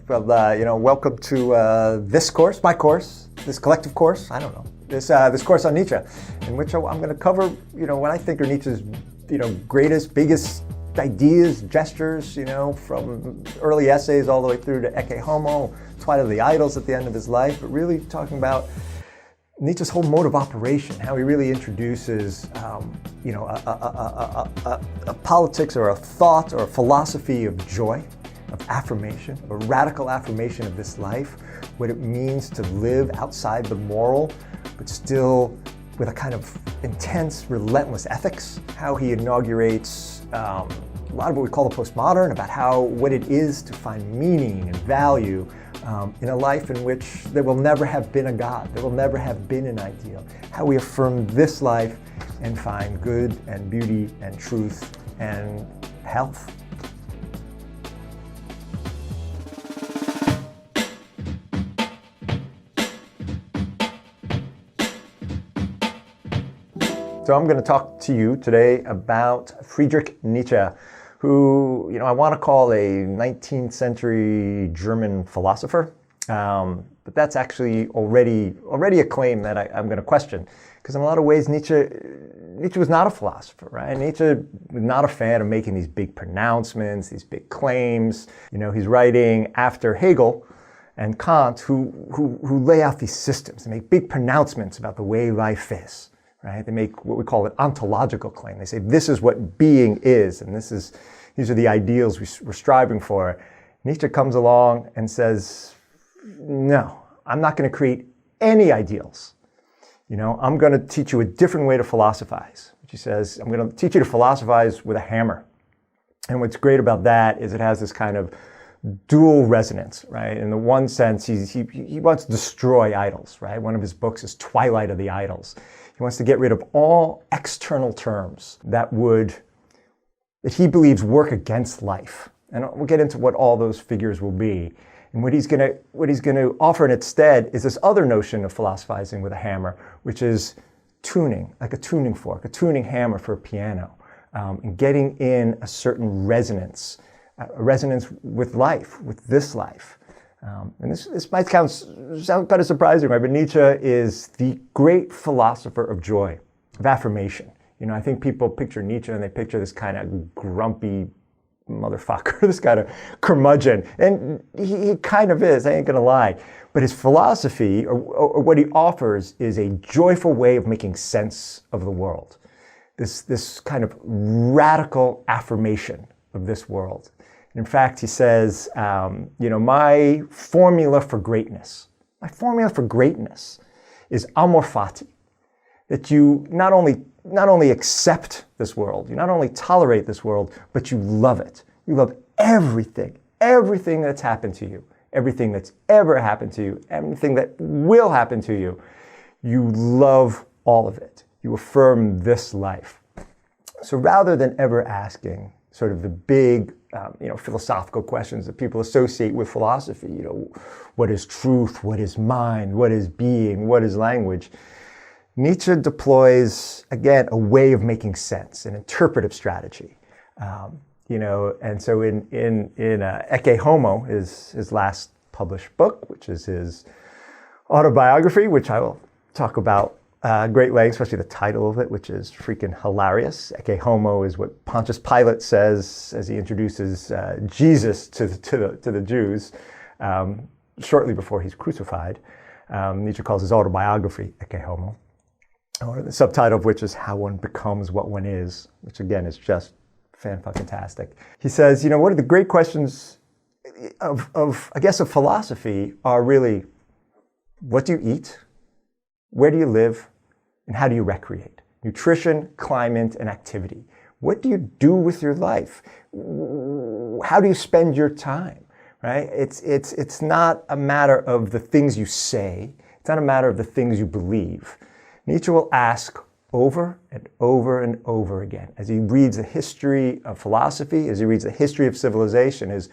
Well, welcome to this course, my course, this collective course, I don't know, this course on Nietzsche, in which I'm going to cover, what I think are Nietzsche's, greatest, biggest ideas, gestures, from early essays all the way through to Ecce Homo, Twilight of the Idols at the end of his life, but really talking about Nietzsche's whole mode of operation, how he really introduces, a politics or a thought or a philosophy of joy, of affirmation, a radical affirmation of this life, what it means to live outside the moral, but still with a kind of intense, relentless ethics, how he inaugurates a lot of what we call the postmodern, about what it is to find meaning and value in a life in which there will never have been a God, there will never have been an ideal, how we affirm this life and find good and beauty and truth and health. So I'm going to talk to you today about Friedrich Nietzsche, who, I want to call a 19th century German philosopher, but that's actually already a claim that I'm going to question, because in a lot of ways Nietzsche was not a philosopher, right? Nietzsche was not a fan of making these big pronouncements, these big claims. He's writing after Hegel and Kant, who lay out these systems and make big pronouncements about the way life is. Right? They make what we call an ontological claim. They say this is what being is, and these are the ideals we're striving for. Nietzsche comes along and says, no, I'm not going to create any ideals. I'm going to teach you a different way to philosophize. He says, I'm going to teach you to philosophize with a hammer. And what's great about that is it has this kind of dual resonance, right? In the one sense, he wants to destroy idols, right? One of his books is Twilight of the Idols. He wants to get rid of all external terms that he believes work against life. And we'll get into what all those figures will be. And what he's going to offer instead is this other notion of philosophizing with a hammer, which is tuning, like a tuning fork, a tuning hammer for a piano, and getting in a certain resonance, a resonance with life, with this life. And this might sound kind of surprising, right? But Nietzsche is the great philosopher of joy, of affirmation. I think people picture Nietzsche and they picture this kind of grumpy motherfucker, this kind of curmudgeon. And he kind of is, I ain't gonna lie. But his philosophy, or what he offers, is a joyful way of making sense of the world. This kind of radical affirmation of this world. In fact, he says, my formula for greatness is amor fati, that you not only accept this world, you not only tolerate this world, but you love it. You love everything that's happened to you, everything that's ever happened to you, everything that will happen to you. You love all of it. You affirm this life. So rather than ever asking sort of the big, philosophical questions that people associate with philosophy, what is truth, what is mind, what is being, what is language, Nietzsche deploys, again, a way of making sense, an interpretive strategy. And so in Ecce Homo, his last published book, which is his autobiography, which I will talk about great length, especially the title of it, which is freaking hilarious. Ecce Homo is what Pontius Pilate says as he introduces Jesus to the Jews shortly before he's crucified. Nietzsche calls his autobiography Ecce Homo, or the subtitle of which is How One Becomes What One Is, which again is just fan-fucking-tastic. He says, one of the great questions of philosophy are really, what do you eat? Where do you live? And how do you recreate? Nutrition, climate, and activity. What do you do with your life? How do you spend your time? Right? It's not a matter of the things you say. It's not a matter of the things you believe. Nietzsche will ask over and over and over again, as he reads the history of philosophy, as he reads the history of civilization, is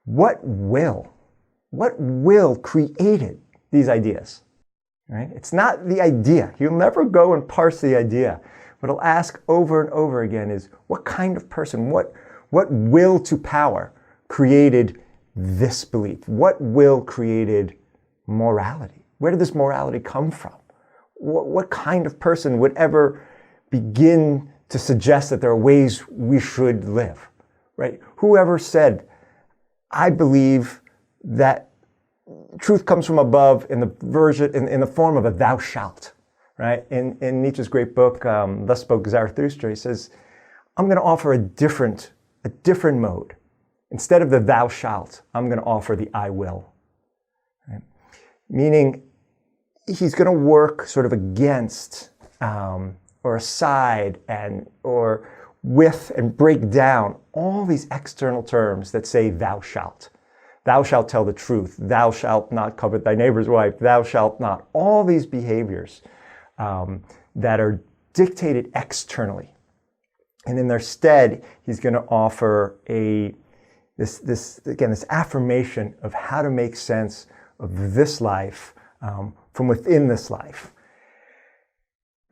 what will created these ideas? Right? It's not the idea. He'll never go and parse the idea. What he'll ask over and over again is, what kind of person, what will to power created this belief? What will created morality? Where did this morality come from? What kind of person would ever begin to suggest that there are ways we should live, right? Whoever said, I believe that truth comes from above in the form of a thou shalt, right? In Nietzsche's great book, Thus Spoke Zarathustra, he says, I'm going to offer a different mode. Instead of the thou shalt, I'm going to offer the I will. Right? Meaning, he's going to work sort of against or aside or with and break down all these external terms that say thou shalt. Thou shalt tell the truth. Thou shalt not covet thy neighbor's wife. Thou shalt not. All these behaviors that are dictated externally. And in their stead, he's going to offer this affirmation of how to make sense of this life from within this life.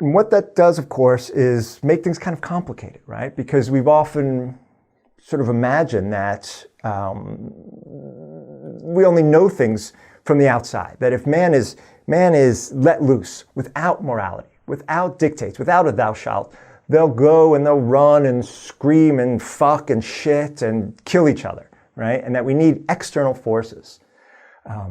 And what that does, of course, is make things kind of complicated, right? Because we've often sort of imagined that we only know things from the outside. That if man is let loose without morality, without dictates, without a thou shalt, they'll go and they'll run and scream and fuck and shit and kill each other, right? And that we need external forces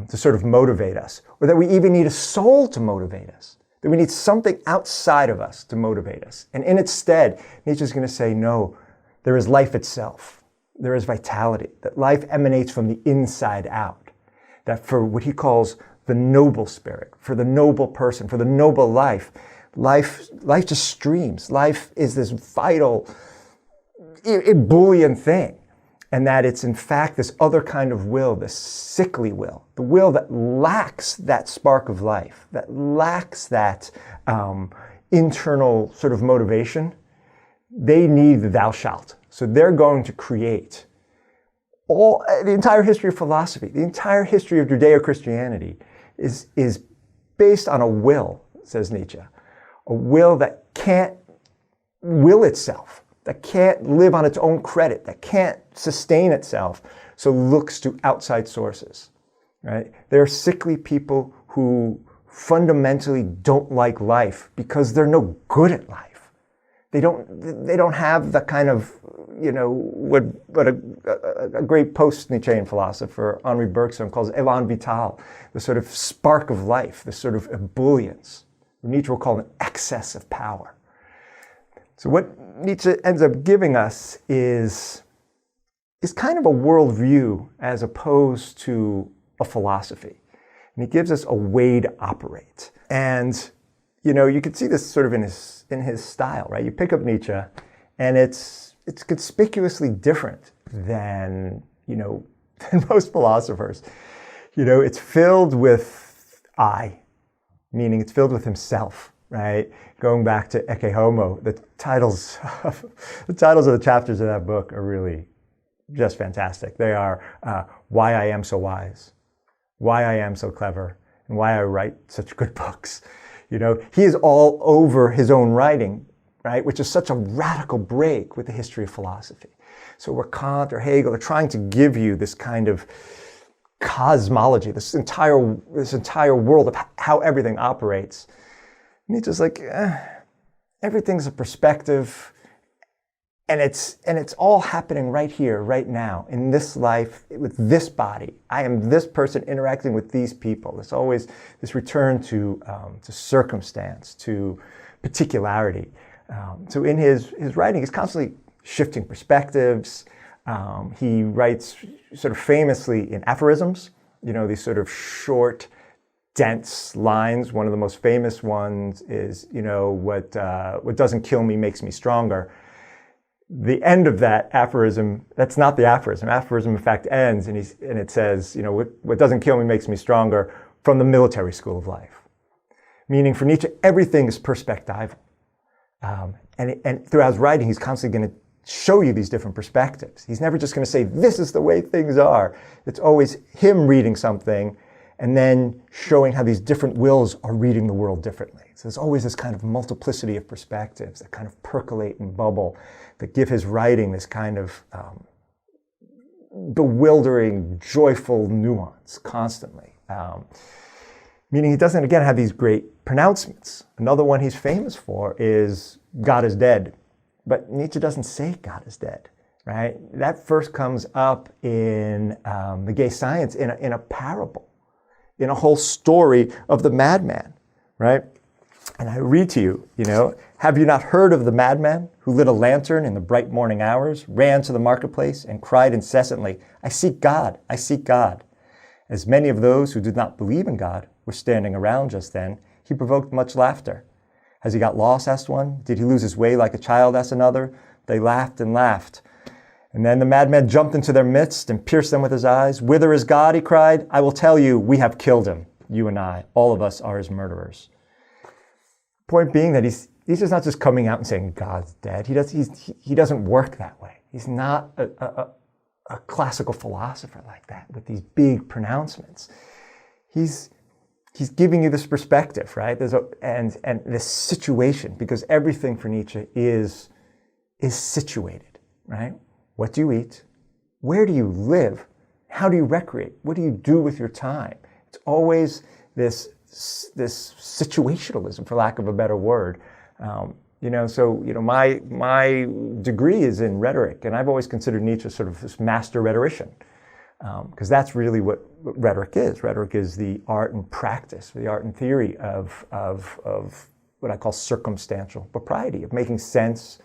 to sort of motivate us, or that we even need a soul to motivate us, that we need something outside of us to motivate us. And in its stead, Nietzsche's going to say, no, there is life itself. There is vitality, that life emanates from the inside out, that for what he calls the noble spirit, for the noble person, for the noble life just streams. Life is this vital, ebullient thing. And that it's in fact this other kind of will, this sickly will, the will that lacks that spark of life, that lacks that internal sort of motivation. They need the thou shalt. So they're going to create the entire history of philosophy, the entire history of Judeo-Christianity is based on a will, says Nietzsche, a will that can't will itself, that can't live on its own credit, that can't sustain itself, so looks to outside sources, right? There are sickly people who fundamentally don't like life because they're no good at life. They don't have the kind of, what a great post-Nietzschean philosopher, Henri Bergson, calls élan vital, the sort of spark of life, the sort of ebullience. Nietzsche will call an excess of power. So what Nietzsche ends up giving us is kind of a worldview as opposed to a philosophy. And he gives us a way to operate. And, you can see this sort of in his style, right? You pick up Nietzsche, and it's conspicuously different than most philosophers. It's filled with I, meaning it's filled with himself, right? Going back to Ecce Homo, the titles of the chapters of that book are really just fantastic. They are Why I Am So Wise, Why I Am So Clever, and Why I Write Such Good Books. He is all over his own writing, right? Which is such a radical break with the history of philosophy. So where Kant or Hegel are trying to give you this kind of cosmology, this entire world of how everything operates, Nietzsche's like, everything's a perspective, and it's all happening right here, right now, in this life, with this body. I am this person interacting with these people. There's always this return to circumstance, to particularity. So in his writing, he's constantly shifting perspectives. He writes sort of famously in aphorisms, these sort of short, dense lines. One of the most famous ones is, what doesn't kill me makes me stronger. The end of that aphorism, that's not the aphorism. Aphorism, in fact, ends, and it says, what doesn't kill me makes me stronger, from the military school of life. Meaning for Nietzsche, everything is perspectival. And throughout his writing, he's constantly going to show you these different perspectives. He's never just going to say, this is the way things are. It's always him reading something and then showing how these different wills are reading the world differently. So there's always this kind of multiplicity of perspectives that kind of percolate and bubble, that give his writing this kind of bewildering, joyful nuance constantly. Meaning he doesn't, again, have these great pronouncements. Another one he's famous for is God is dead. But Nietzsche doesn't say God is dead, right? That first comes up in The Gay Science in a parable, in a whole story of the madman, right? And I read to you, have you not heard of the madman who lit a lantern in the bright morning hours, ran to the marketplace and cried incessantly, I seek God, I seek God. As many of those who did not believe in God were standing around just then, he provoked much laughter. Has he got lost, asked one. Did he lose his way like a child, asked another. They laughed and laughed. And then the madman jumped into their midst and pierced them with his eyes. Whither is God, he cried. I will tell you, we have killed him, you and I. All of us are his murderers. Point being that he's just not just coming out and saying God's dead. He doesn't work that way. He's not a classical philosopher like that with these big pronouncements. He's giving you this perspective, right? And this situation, because everything for Nietzsche is situated, right? What do you eat? Where do you live? How do you recreate? What do you do with your time? It's always this situationalism, for lack of a better word. My degree is in rhetoric, and I've always considered Nietzsche sort of this master rhetorician, because that's really what rhetoric is. Rhetoric is the art and practice, the art and theory of what I call circumstantial propriety, of making sense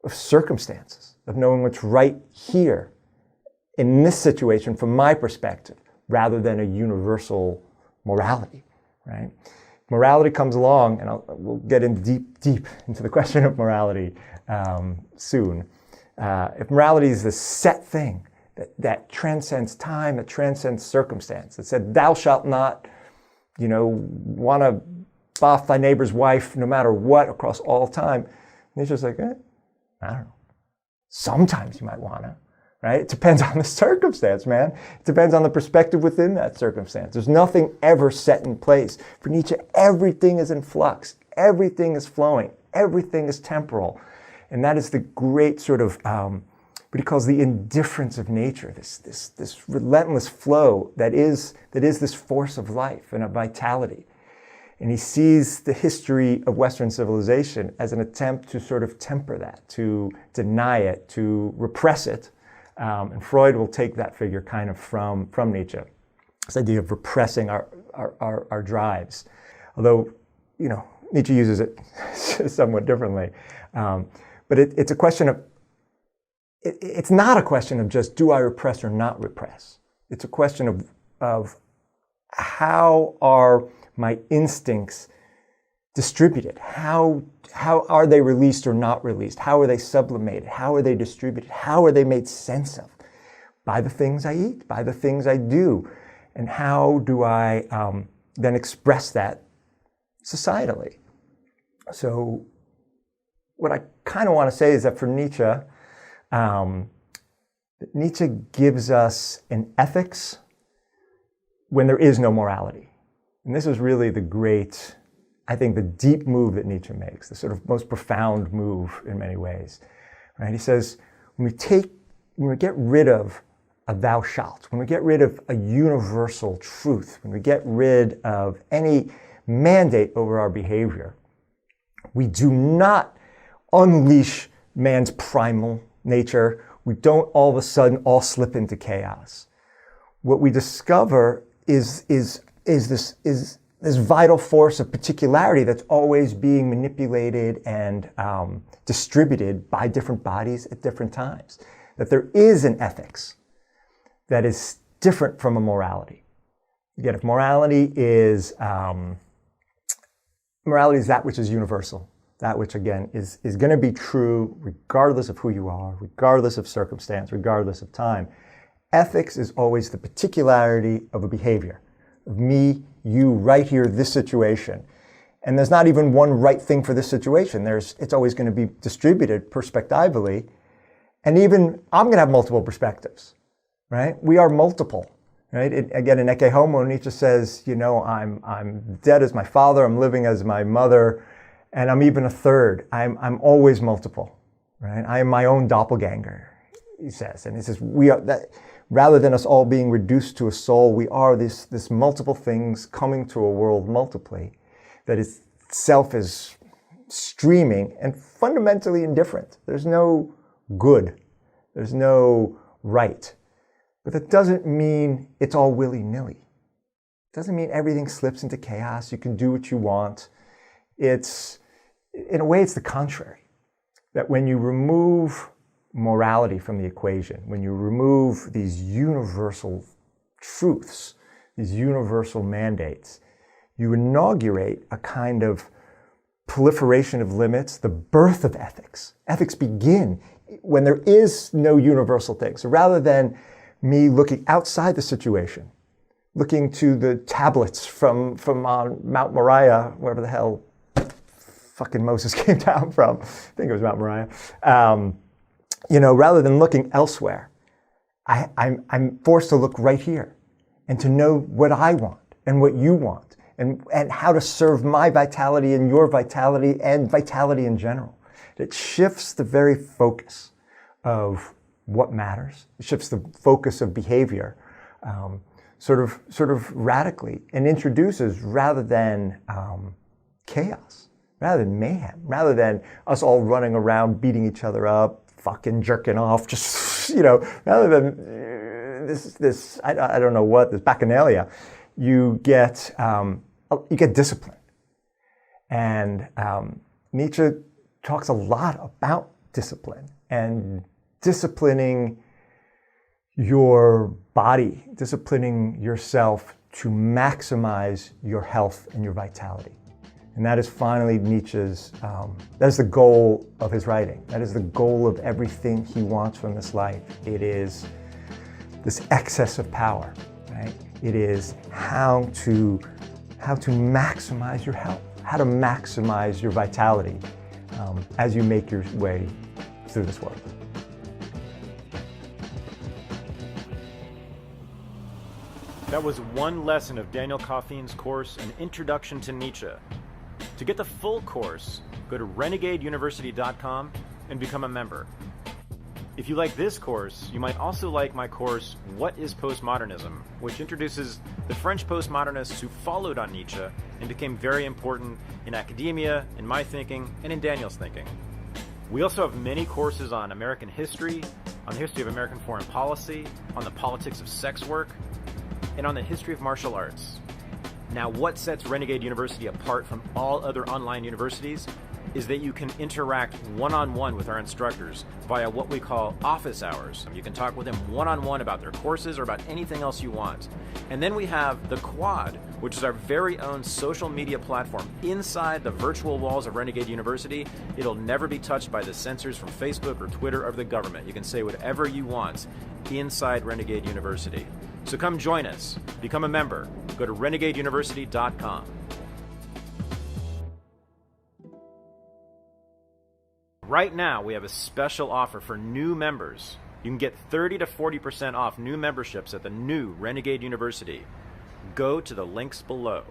of circumstances, of knowing what's right here in this situation from my perspective, rather than a universal morality, right? Morality comes along, and we'll get in deep into the question of morality soon. If morality is this set thing that transcends time, that transcends circumstance, that said, thou shalt not, want to boff thy neighbor's wife no matter what across all time. Nietzsche's like, I don't know. Sometimes you might want to, right? It depends on the circumstance, man. It depends on the perspective within that circumstance. There's nothing ever set in place. For Nietzsche, everything is in flux. Everything is flowing. Everything is temporal. And that is the great sort of, what he calls the indifference of nature, this relentless flow that is this force of life and of vitality. And he sees the history of Western civilization as an attempt to sort of temper that, to deny it, to repress it. And Freud will take that figure kind of from Nietzsche, this idea of repressing our drives. Although, Nietzsche uses it somewhat differently. But it's a question of, it's not a question of just do I repress or not repress. It's a question of how are my instincts distributed? How are they released or not released? How are they sublimated? How are they distributed? How are they made sense of? By the things I eat, by the things I do. And how do I then express that societally? So what I kind of want to say is that for Nietzsche, Nietzsche gives us an ethics when there is no morality. And this is really the great, I think, the deep move that Nietzsche makes, the sort of most profound move in many ways. Right? He says, when we get rid of a thou shalt, when we get rid of a universal truth, when we get rid of any mandate over our behavior, we do not unleash man's primal nature. We don't all of a sudden all slip into chaos. What we discover is this vital force of particularity that's always being manipulated and distributed by different bodies at different times. That there is an ethics that is different from a morality. Again, if morality is that which is universal, that which, again, is going to be true regardless of who you are, regardless of circumstance, regardless of time. Ethics is always the particularity of a behavior, of me, you, right here, this situation. And there's not even one right thing for this situation. It's always going to be distributed perspectively. And even I'm going to have multiple perspectives, right? We are multiple, right? Again, in Ecce Homo, Nietzsche says, I'm dead as my father, I'm living as my mother, and I'm even a third. I'm always multiple, right? I am my own doppelganger. he says. And he says, we are that, rather than us all being reduced to a soul, we are this multiple things coming to a world multiply that itself is streaming and fundamentally indifferent. There's no good. There's no right. But that doesn't mean it's all willy-nilly. It doesn't mean everything slips into chaos. You can do what you want. It's, in a way, it's the contrary. That when you remove morality from the equation, when you remove these universal truths, these universal mandates, you inaugurate a kind of proliferation of limits, the birth of ethics. Ethics begin when there is no universal thing. So rather than me looking outside the situation, looking to the tablets from on Mount Moriah, wherever the hell fucking Moses came down from, I think it was Mount Moriah, rather than looking elsewhere, I'm forced to look right here and to know what I want and what you want and how to serve my vitality and your vitality and vitality in general. It shifts the very focus of what matters. It shifts the focus of behavior sort of radically, and introduces, rather than chaos, rather than mayhem, rather than us all running around beating each other up, fucking jerking off, just, rather than this I don't know what, this bacchanalia, you get discipline. And Nietzsche talks a lot about discipline and disciplining your body, disciplining yourself to maximize your health and your vitality. And that is finally Nietzsche's, that is the goal of his writing. That is the goal of everything he wants from this life. It is this excess of power, right? It is how to maximize your health, how to maximize your vitality as you make your way through this world. That was one lesson of Daniel Coffeen's course, An Introduction to Nietzsche. To get the full course, go to renegadeuniversity.com and become a member. If you like this course, you might also like my course, What is Postmodernism?, which introduces the French postmodernists who followed on Nietzsche and became very important in academia, in my thinking, and in Daniel's thinking. We also have many courses on American history, on the history of American foreign policy, on the politics of sex work, and on the history of martial arts. Now, what sets Renegade University apart from all other online universities is that you can interact one-on-one with our instructors via what we call office hours. You can talk with them one-on-one about their courses or about anything else you want. And then we have the Quad, which is our very own social media platform inside the virtual walls of Renegade University. It'll never be touched by the censors from Facebook or Twitter or the government. You can say whatever you want inside Renegade University. So come join us, become a member, go to renegadeuniversity.com. Right now, we have a special offer for new members. You can get 30 to 40% off new memberships at the new Renegade University. Go to the links below.